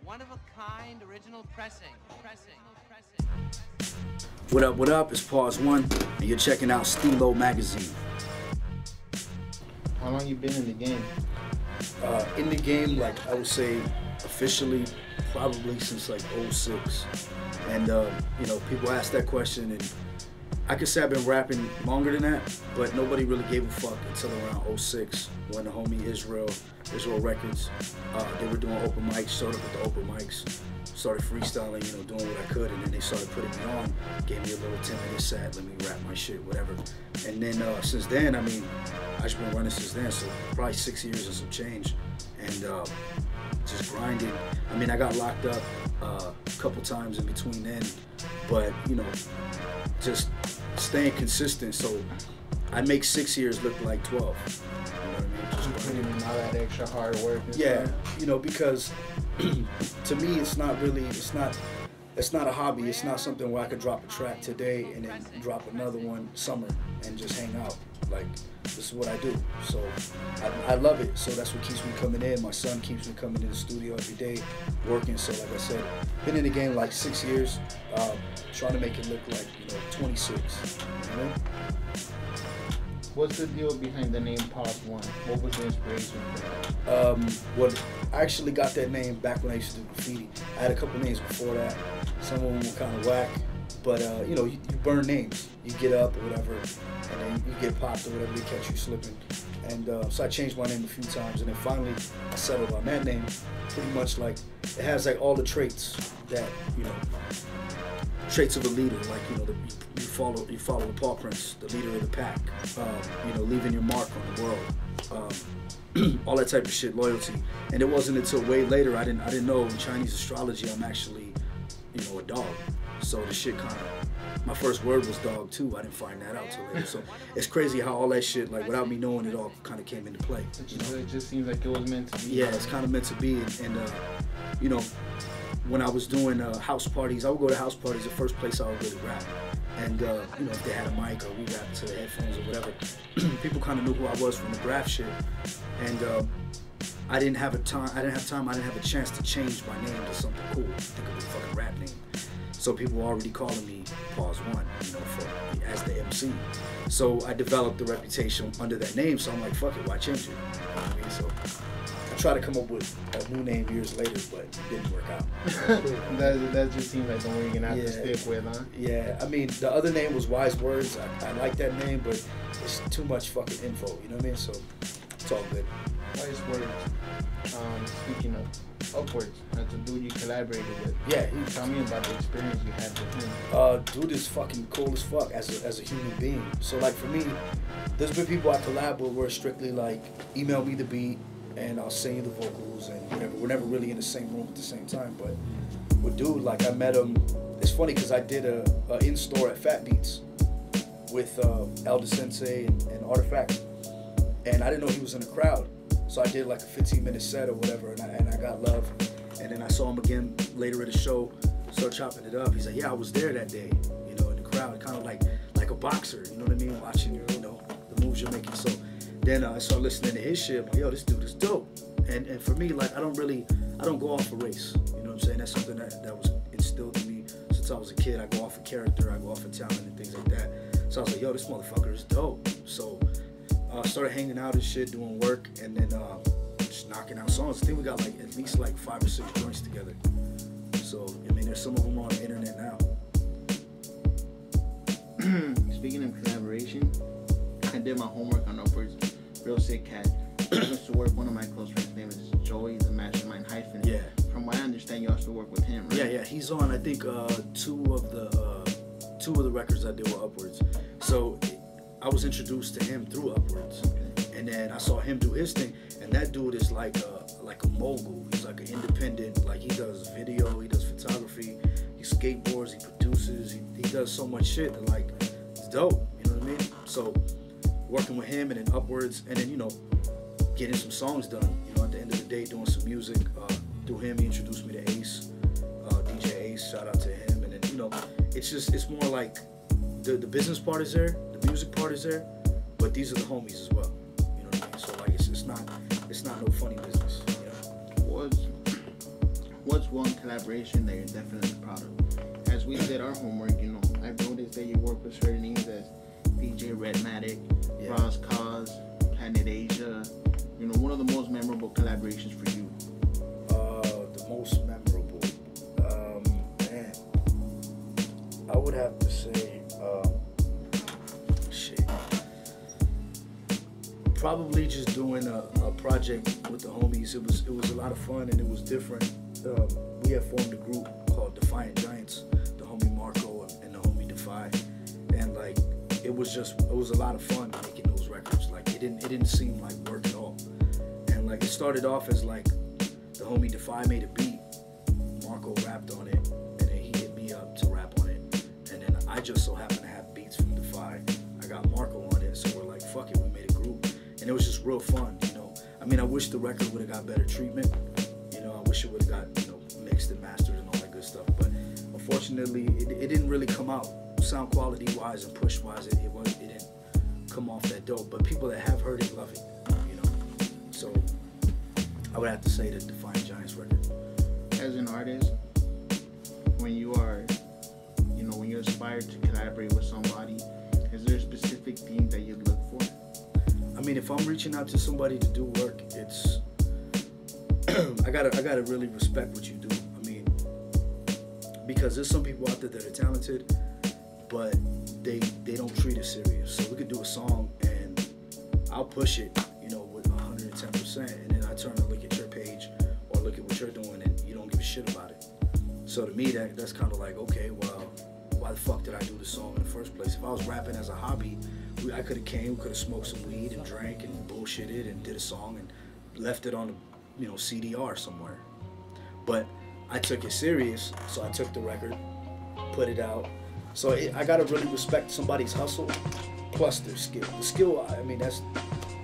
One of a kind, original pressing. What up, it's Pawz 1, and you're checking out Steelo magazine. How long you been in the game? In the game, like I would say, officially, probably since like '06. And you know, people ask that question, and I could say I've been rapping longer than that, but nobody really gave a fuck until around '06 when the homie Israel Records, they were doing open mics, showed up at the open mics, started freestyling, you know, doing what I could, and then they started putting me on, gave me a little 10-minute set, let me rap my shit, whatever. And then since then, I mean, I've just been running since then, so probably 6 years and some change, and just grinding. I mean, I got locked up a couple times in between then, but you know, just staying consistent. So I make 6 years look like 12. You know what I mean? Just putting in all that extra hard work. Yeah, you know, because to me, it's not a hobby. It's not something where I could drop a track today and then drop another one summer and just hang out. Like, this is what I do. So I love it. So that's what keeps me coming in. My son keeps me coming in the studio every day, working. So like I said, been in the game like 6 years, trying to make it look like, you know, 26. You know? What's the deal behind the name Pawz 1? What was the inspiration for that? Well, I actually got that name back when I used to do graffiti. I had a couple names before that. Some of them were kind of whack, but you know, you burn names. You get up or whatever, and then you get popped or whatever, they catch you slipping. And so I changed my name a few times, and then finally I settled on that name. Pretty much like, it has like all the traits that, you know, traits of a leader, like, you know, you follow the paw prints, the leader of the pack, you know, leaving your mark on the world, all that type of shit, loyalty. And it wasn't until way later I didn't know in Chinese astrology I'm actually, you know, a dog. So the shit kind of, my first word was dog too. I didn't find that out till later. So it's crazy how all that shit, like without me knowing it, all kind of came into play. You know? It just seems like it was meant to be. Yeah, it's kind of meant to be, and you know, when I was doing house parties, I would go to house parties, the first place I would really rap. And, you know, if they had a mic or we rapped to the headphones or whatever, people kind of knew who I was from the graph shit. And I didn't have a chance to change my name to something cool, think of a fucking rap name. So people were already calling me Pawz 1, you know, as the MC. So I developed a reputation under that name, so I'm like, fuck it, why change it? You know what I mean? So I tried to come up with a new name years later, but it didn't work out. that just seems like the one you're gonna have to stick with, huh? Yeah, I mean, the other name was Wise Words. I like that name, but it's too much fucking info, you know what I mean? So it's all good. Wise Words. Speaking of Upwards, that's a dude you collaborated with. Yeah, tell me about the experience you had with him. Dude is fucking cool as fuck as a human being. So like for me, there's been people I collab with where it's strictly like, email me the beat and I'll sing you the vocals and whatever. We're never really in the same room at the same time. But with dude, like I met him. It's funny because I did a in-store at Fat Beats with Elder Sensei and Artifact, and I didn't know he was in the crowd. So I did like a 15-minute set or whatever, and I got love. And then I saw him again later at the show, started chopping it up. He's like, yeah, I was there that day, you know, in the crowd, kind of like a boxer, you know what I mean, watching, you know, the moves you're making. So then I started listening to his shit. I'm like, yo, this dude is dope. And for me, like, I don't go off a race. You know what I'm saying? That's something that was instilled in me since I was a kid. I go off of character, I go off of talent and things like that. So I was like, yo, this motherfucker is dope. So I started hanging out and shit, doing work, and then just knocking out songs. I think we got like at least like 5 or 6 joints together. So, I mean, there's some of them on the internet now. Speaking of collaboration, I did my homework on Upwards. Real sick cat. I used to work, one of my close friends' name is Joey, the Mastermind Hyphen. Yeah. From what I understand, you also work with him, right? Yeah. He's on, I think, two of the records I did with Upwards. So I was introduced to him through Upwards. Okay. And then I saw him do his thing, and that dude is like a mogul. He's like an independent, like he does video, he does photography, he skateboards, he produces, he does so much shit that like, it's dope, you know what I mean? So working with him and then Upwards, and then, you know, getting some songs done, you know, at the end of the day, doing some music. Through him, he introduced me to Ace, DJ Ace, shout out to him. And then, you know, it's more like the business part is there, the music part is there, but these are the homies as well, you know what I mean? So like, it's not no funny business, you know? what's one collaboration that you're definitely proud of? As we did our homework, you know, I've noticed that you work with certain names as DJ Redmatic, Pawz, Planet Asia. You know, one of the most memorable collaborations for you. The most memorable, man, I would have to say, shit. Probably just doing a project with the homies. It was a lot of fun and it was different. We had formed a group called Defiant Giants, the homie Marco and the homie Defy, and like it was a lot of fun making those records. Like it didn't seem like work at all. And like it started off as like the homie Defy made a beat, Marco rapped on it, and then he hit me up to rap on it, and then I just so happened to have beats from Defy. I got Marco on it, so we're like, fuck it, we made a group, and it was just real fun, you know. I mean, I wish the record would have got better treatment, you know. I wish it would have got, you know, mixed and mastered and all that good stuff, but unfortunately, it didn't really come out sound quality wise and push wise. It didn't come off that dope, but people that have heard it love it, you know. So I would have to say the Defiant Giants record. As an artist, when you are, you know, when you aspire to collaborate with somebody, is there a specific thing that you look for? I mean, if I'm reaching out to somebody to do work, it's I gotta really respect what you do. I mean, because there's some people out there that are talented, but they don't treat it serious. So we could do a song and I'll push it, you know, with 110%, and then I turn and look at your page or look at what you're doing and you don't give a shit about it. So to me, that's kind of like, okay, well, why the fuck did I do the song in the first place? If I was rapping as a hobby, I could have came, could have smoked some weed and drank and bullshitted and did a song and left it on a, you know, CDR somewhere. But I took it serious, so I took the record, put it out. So I gotta really respect somebody's hustle plus their skill. The skill, I mean, that's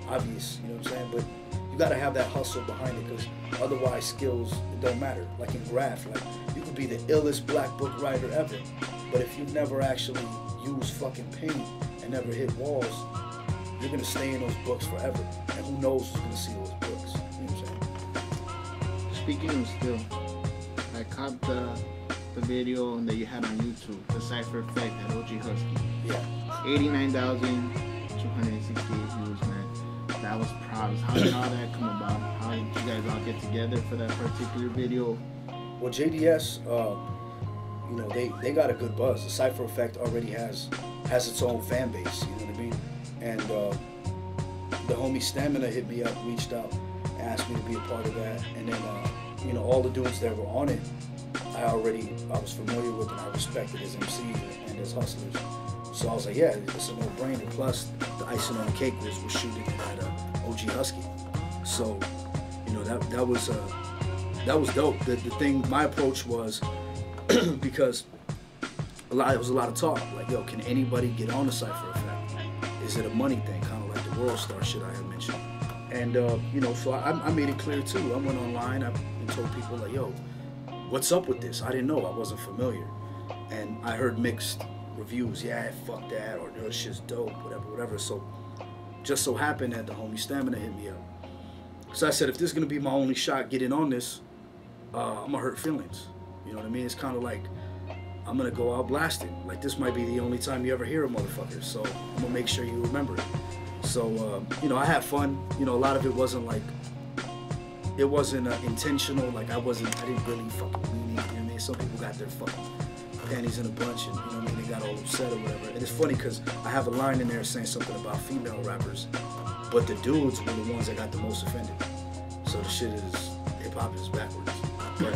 obvious, you know what I'm saying? But you gotta have that hustle behind it, because otherwise skills, it don't matter. Like in graph, like you could be the illest black book writer ever, but if you've never actually used fucking paint and never hit walls, you're gonna stay in those books forever. And who knows who's gonna see those books, you know what I'm saying? Speaking of skill, I caught the video that you had on YouTube, the Cypher Effect at OG Husky. Yeah. 89,268 views, man. That was props. How did all that come about? How did you guys all get together for that particular video? Well, JDS, you know, they got a good buzz. The Cypher Effect already has its own fan base, you know what I mean? And the homie Stamina hit me up, reached out, asked me to be a part of that. And then, you know, all the dudes that were on it, I was familiar with and I respected as MCs and as hustlers. So I was like, yeah, it's a no-brainer. Plus, the icing on the cake was shooting it at OG Husky. So, you know, that was dope. The thing, my approach was, because there was a lot of talk, like, yo, can anybody get on the Cypher Effect? Is it a money thing, kind of like the World Star shit I had mentioned? And, you know, so I made it clear too. I went online and told people, like, yo, what's up with this? I didn't know, I wasn't familiar. And I heard mixed reviews, yeah, fuck that, or this shit's dope, whatever. So, just so happened that the homie Stamina hit me up. So I said, if this is gonna be my only shot getting on this, I'm gonna hurt feelings. You know what I mean? It's kind of like, I'm gonna go out blasting. Like, this might be the only time you ever hear a motherfucker, so I'm gonna make sure you remember it. So, you know, I had fun. You know, a lot of it wasn't intentional. Like, I didn't really fucking mean it, you know what I mean? Some people got their fucking panties in a bunch and, you know what I mean, they got all upset or whatever. And it's funny because I have a line in there saying something about female rappers, but the dudes were the ones that got the most offended. So the shit is, hip-hop is backwards. But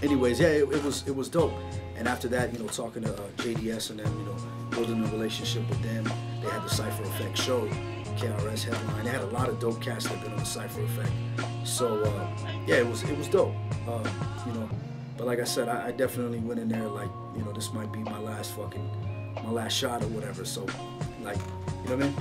anyways, yeah, it was dope. And after that, you know, talking to JDS and them, you know, building a relationship with them, they had the Cypher Effect show, KRS headline. They had a lot of dope cats that been on the Cypher Effect. So yeah, it was dope. You know, but like I said, I definitely went in there like, you know, this might be my last shot or whatever. So, like, you know what I mean?